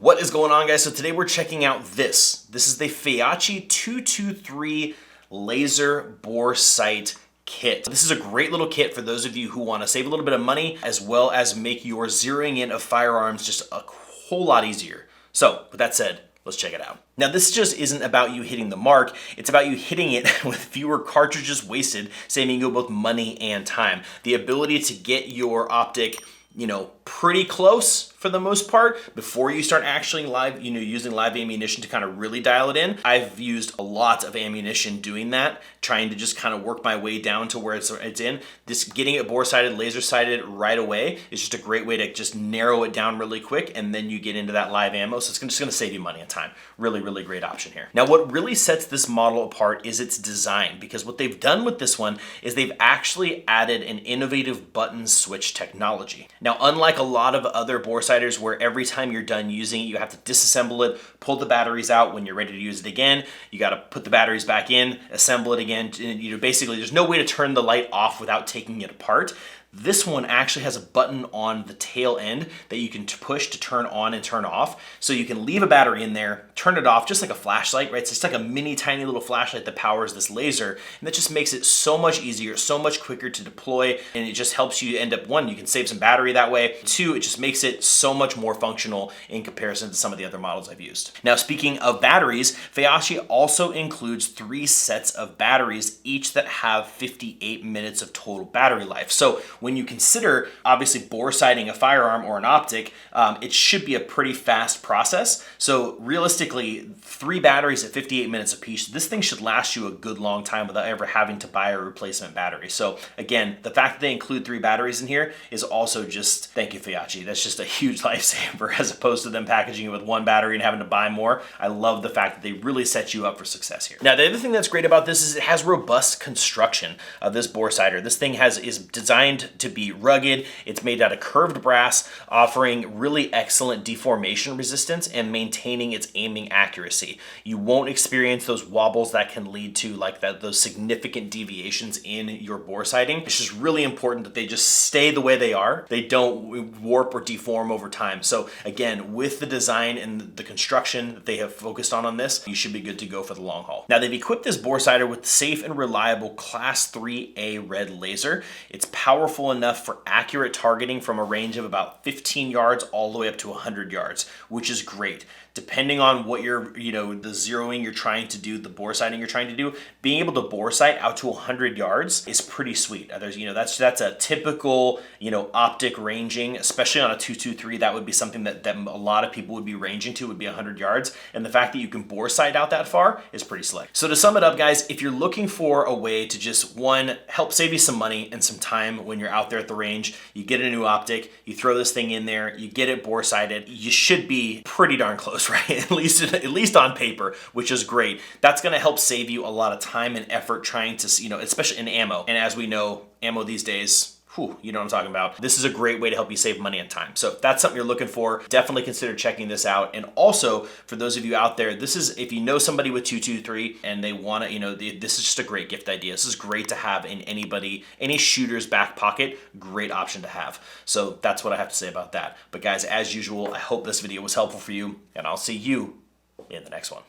What is going on, guys? So today we're checking out this. This is the Feyachi 223 laser bore sight kit. This is a great little kit for those of you who want to save a little bit of money as well as make your zeroing in of firearms just a whole lot easier. So with that said, let's check it out. Now this just isn't about you hitting the mark, it's about you hitting it with fewer cartridges wasted, saving you both money and time. The ability to get your optic, pretty close for the most part before you start actually using live ammunition to kind of really dial it in. I've used a lot of ammunition doing that, trying to just kind of work my way down to where it's in. This getting it bore sighted, laser sighted right away is just a great way to just narrow it down really quick, and then you get into that live ammo. So it's just gonna save you money and time. Really, really great option here. Now what really sets this model apart is its design, because what they've done with this one is they've actually added an innovative button switch technology. Now unlike a lot of other Boresighters where every time you're done using it, you have to disassemble it, pull the batteries out. When you're ready to use it again, you got to put the batteries back in, assemble it again. Basically, there's no way to turn the light off without taking it apart. This one actually has a button on the tail end that you can push to turn on and turn off. So you can leave a battery in there, turn it off, just like a flashlight, right? It's just like a mini tiny little flashlight that powers this laser. And that just makes it so much easier, so much quicker to deploy. And it just helps you end up, one, you can save some battery that way. Two, it just makes it so much more functional in comparison to some of the other models I've used. Now, speaking of batteries, Feyachi also includes 3 sets of batteries, each that have 58 minutes of total battery life. So when you consider obviously bore sighting a firearm or an optic, it should be a pretty fast process. So realistically, 3 batteries at 58 minutes apiece, this thing should last you a good long time without ever having to buy a replacement battery. So again, the fact that they include 3 batteries in here is also just, thank you Feyachi. That's just a huge lifesaver as opposed to them packaging it with 1 battery and having to buy more. I love the fact that they really set you up for success here. Now, the other thing that's great about this is it has robust construction of this Boresighter. This thing is designed to be rugged. It's made out of curved brass, offering really excellent deformation resistance and maintaining its aiming accuracy. You won't experience those wobbles that can lead to those significant deviations in your bore sighting. It's just really important that they just stay the way they are. They don't warp or deform over time. So again, with the design and the construction that they have focused on this, you should be good to go for the long haul. Now they've equipped this Boresighter with safe and reliable Class 3A red laser. It's powerful enough for accurate targeting from a range of about 15 yards all the way up to 100 yards, which is great. Depending on what the zeroing you're trying to do, the bore sighting you're trying to do, being able to bore sight out to 100 yards is pretty sweet. That's a typical, optic ranging, especially on a 223. That would be something that a lot of people would be ranging to, would be 100 yards. And the fact that you can bore sight out that far is pretty slick. So to sum it up, guys, if you're looking for a way to just, one, help save you some money and some time when you're out there at the range, you get a new optic, you throw this thing in there, you get it bore sighted, you should be pretty darn close, right? At least on paper, which is great. That's going to help save you a lot of time and effort trying to, especially in ammo. And as we know, ammo these days, you know what I'm talking about. This is a great way to help you save money and time. So if that's something you're looking for, definitely consider checking this out. And also, for those of you out there, this is, if you know somebody with 223 and they want to, this is just a great gift idea. This is great to have in any shooter's back pocket. Great option to have. So that's what I have to say about that. But guys, as usual, I hope this video was helpful for you, and I'll see you in the next one.